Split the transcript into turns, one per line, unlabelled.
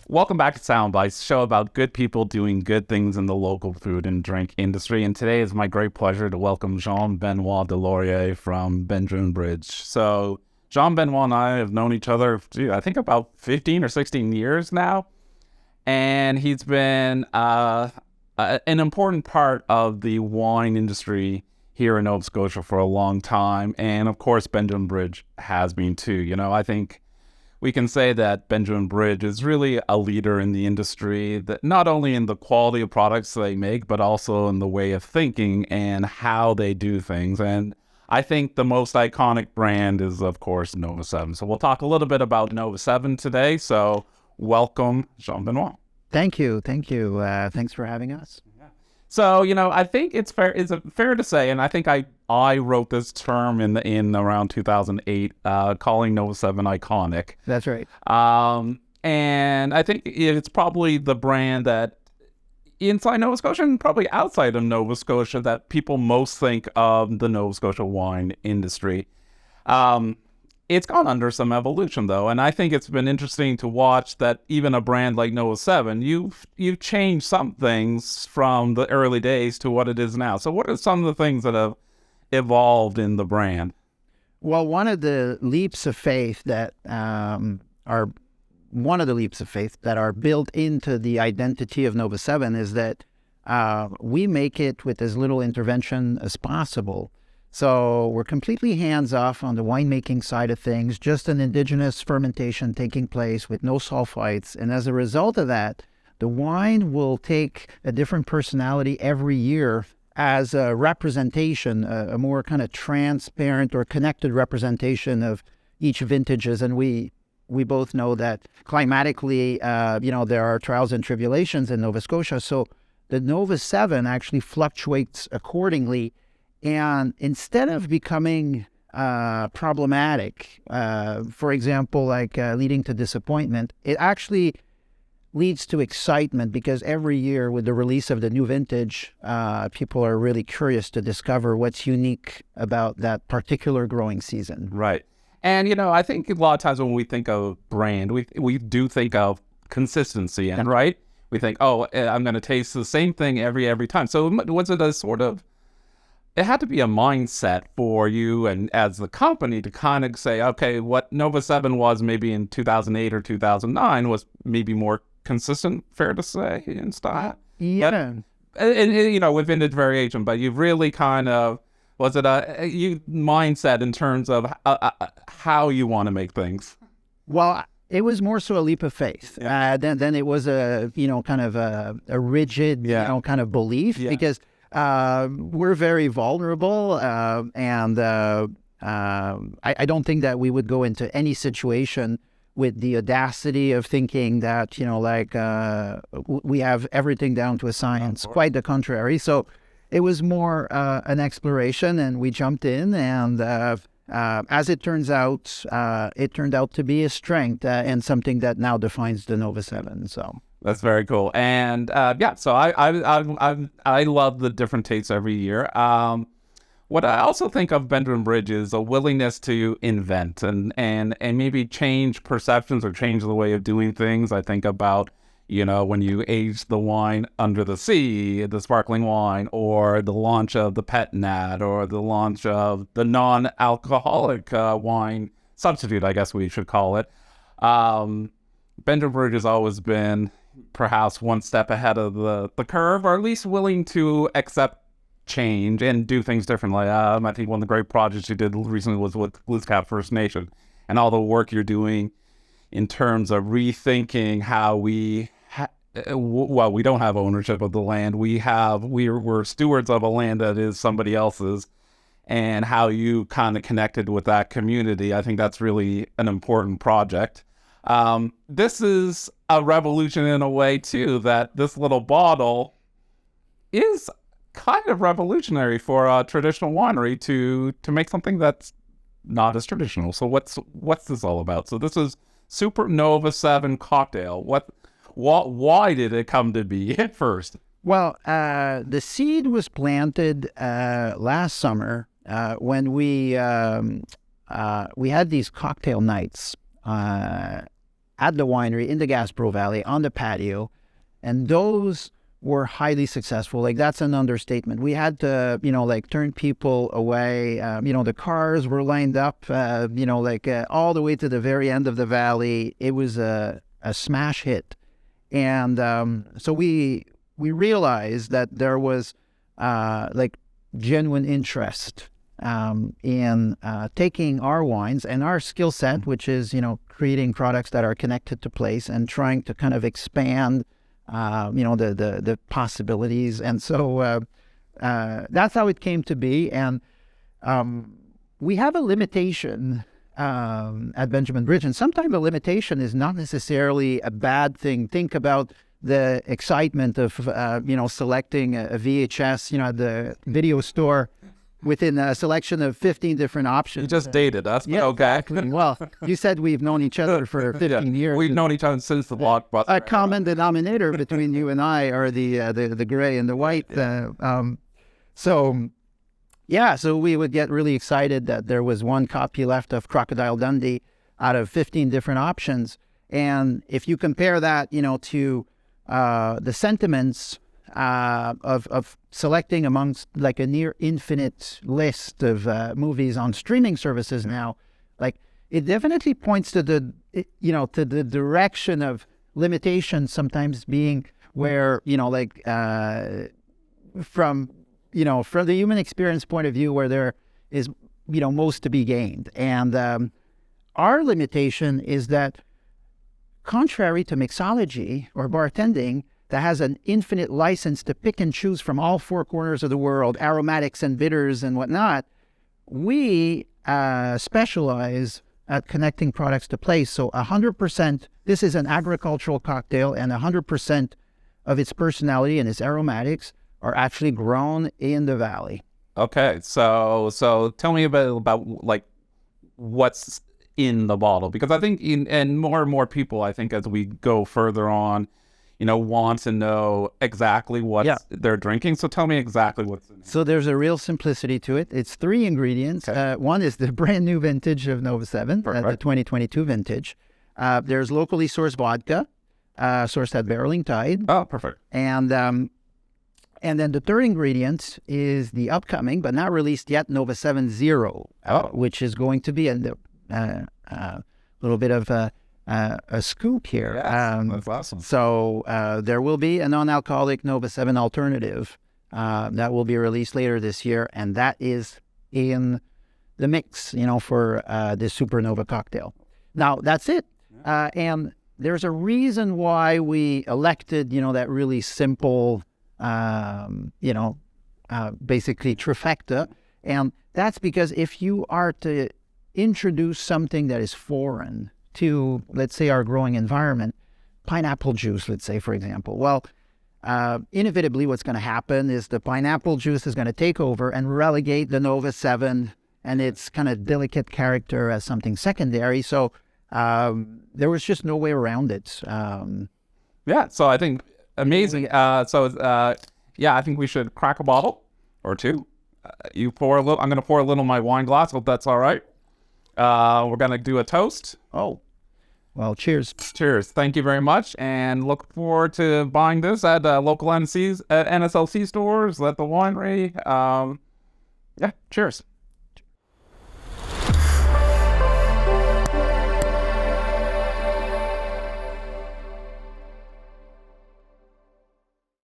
Welcome back to Soundbites, show about good people doing good things in the local food and drink industry. And today is my great pleasure to welcome Jean-Benoit Deslauriers from Benjamin Bridge. So Jean-Benoit and I have known each other, I think about 15 or 16 years now. And he's been an important part of the wine industry here in Nova Scotia for a long time. And of course, Benjamin Bridge has been too. I think we can say that Benjamin Bridge is really a leader in the industry, that not only in the quality of products they make, but also in the way of thinking and how they do things. And I think the most iconic brand is, of course, Nova 7. So we'll talk a little bit about Nova 7 today. So welcome, Jean-Benoit.
Thank you. Thanks for having us.
So, I think it's fair to say, and I think I wrote this term in around 2008, calling Nova 7 iconic.
That's right.
And I think it's probably the brand that inside Nova Scotia and probably outside of Nova Scotia that people most think of the Nova Scotia wine industry. It's gone under some evolution, though, and I think it's been interesting to watch that even a brand like Nova 7, you've changed some things from the early days to what it is now. So what are some of the things that have evolved in the brand?
Well, one of the leaps of faith that are built into the identity of Nova 7 is that we make it with as little intervention as possible. So we're completely hands-off on the winemaking side of things, just an indigenous fermentation taking place with no sulfites. And as a result of that, the wine will take a different personality every year as a representation, a more kind of transparent or connected representation of each vintages. And we both know that climatically, there are trials and tribulations in Nova Scotia. So the Nova 7 actually fluctuates accordingly. And instead of becoming problematic, for example, leading to disappointment, it actually leads to excitement because every year with the release of the new vintage, people are really curious to discover what's unique about that particular growing season.
Right. And, I think a lot of times when we think of brand, we do think of consistency, and right? We think, I'm going to taste the same thing every time. So was it a sort of, it had to be a mindset for you and as the company to kind of say, okay, what Nova 7 was maybe in 2008 or 2009 was maybe more consistent, fair to say, in style?
Yeah.
And with vintage variation, but you really kind of, was it a mindset in terms of how you want to make things?
Well, it was more so a leap of faith than it was a, kind of a rigid, kind of belief because we're very vulnerable, and I don't think that we would go into any situation with the audacity of thinking that, we have everything down to a science. Quite the contrary. So it was more an exploration, and we jumped in, and as it turns out, it turned out to be a strength and something that now defines the Nova 7. So.
That's very cool. And so I love the different tastes every year. What I also think of Benjamin Bridge is a willingness to invent and maybe change perceptions or change the way of doing things. I think about, when you age the wine under the sea, the sparkling wine, or the launch of the Pet Nat, or the launch of the non-alcoholic wine substitute, I guess we should call it. Benjamin Bridge has always been perhaps one step ahead of the curve, or at least willing to accept change and do things differently. I think one of the great projects you did recently was with Glooskap First Nation, and all the work you're doing in terms of rethinking how we don't have ownership of the land. We're stewards of a land that is somebody else's, and how you kind of connected with that community. I think that's really an important project. This is a revolution in a way, too, that this little bottle is kind of revolutionary for a traditional winery to make something that's not as traditional. So what's this all about? So this is Supernova 7 cocktail. Why did it come to be at first?
Well, the seed was planted last summer when we had these cocktail nights at the winery in the Gaspro Valley on the patio, and those were highly successful. Like, that's an understatement. We had to, turn people away. The cars were lined up, all the way to the very end of the valley. It was a smash hit. And so we realized that there was genuine interest in taking our wines and our skill set, which is, creating products that are connected to place and trying to kind of expand the possibilities. And so that's how it came to be. And we have a limitation at Benjamin Bridge, and sometimes a limitation is not necessarily a bad thing. Think about the excitement of selecting a VHS at the video store within a selection of 15 different options.
You just dated us, but
yeah,
okay.
Exactly. Well, you said we've known each other for 15 years.
We've known each other since the Blockbuster.
A common denominator between you and I are the gray and the white. So we would get really excited that there was one copy left of Crocodile Dundee out of 15 different options. And if you compare that, to the sentiments of selecting amongst like a near infinite list of movies on streaming services now, like, it definitely points to the direction of limitations sometimes being where, from the human experience point of view, where there is, most to be gained. And our limitation is that, contrary to mixology or bartending, that has an infinite license to pick and choose from all four corners of the world, aromatics and bitters and whatnot, we specialize at connecting products to place. So 100%, this is an agricultural cocktail, and 100% of its personality and its aromatics are actually grown in the valley.
Okay, so tell me a bit about what's in the bottle, because I think and more people, I think, as we go further on, want to know exactly what they're drinking. So tell me exactly what's in it.
So there's a real simplicity to it. It's 3 ingredients.
Okay.
One is the brand new vintage of Nova 7, the 2022 vintage. There's locally sourced vodka, sourced at Barreling Tide.
Oh, perfect.
And then the third ingredient is the upcoming, but not released yet, Nova 7 Zero, which is going to be a little bit of a scoop here.
Yes, that's awesome.
So there will be a non-alcoholic Nova 7 alternative that will be released later this year, and that is in the mix, for this Supernova cocktail. Now, that's it. And there's a reason why we elected, that really simple, basically trifecta. And that's because if you are to introduce something that is foreign to, let's say, our growing environment, pineapple juice, let's say, for example. Well, inevitably what's going to happen is the pineapple juice is going to take over and relegate the Nova 7 and its kind of delicate character as something secondary. So there was just no way around it.
So I think amazing. I think we should crack a bottle or two. You pour a little. I'm going to pour a little in my wine glass. Hope that's all right. We're going to do a toast.
Oh, well, cheers.
Cheers. Thank you very much. And look forward to buying this at local NSLC stores, at the winery. Cheers.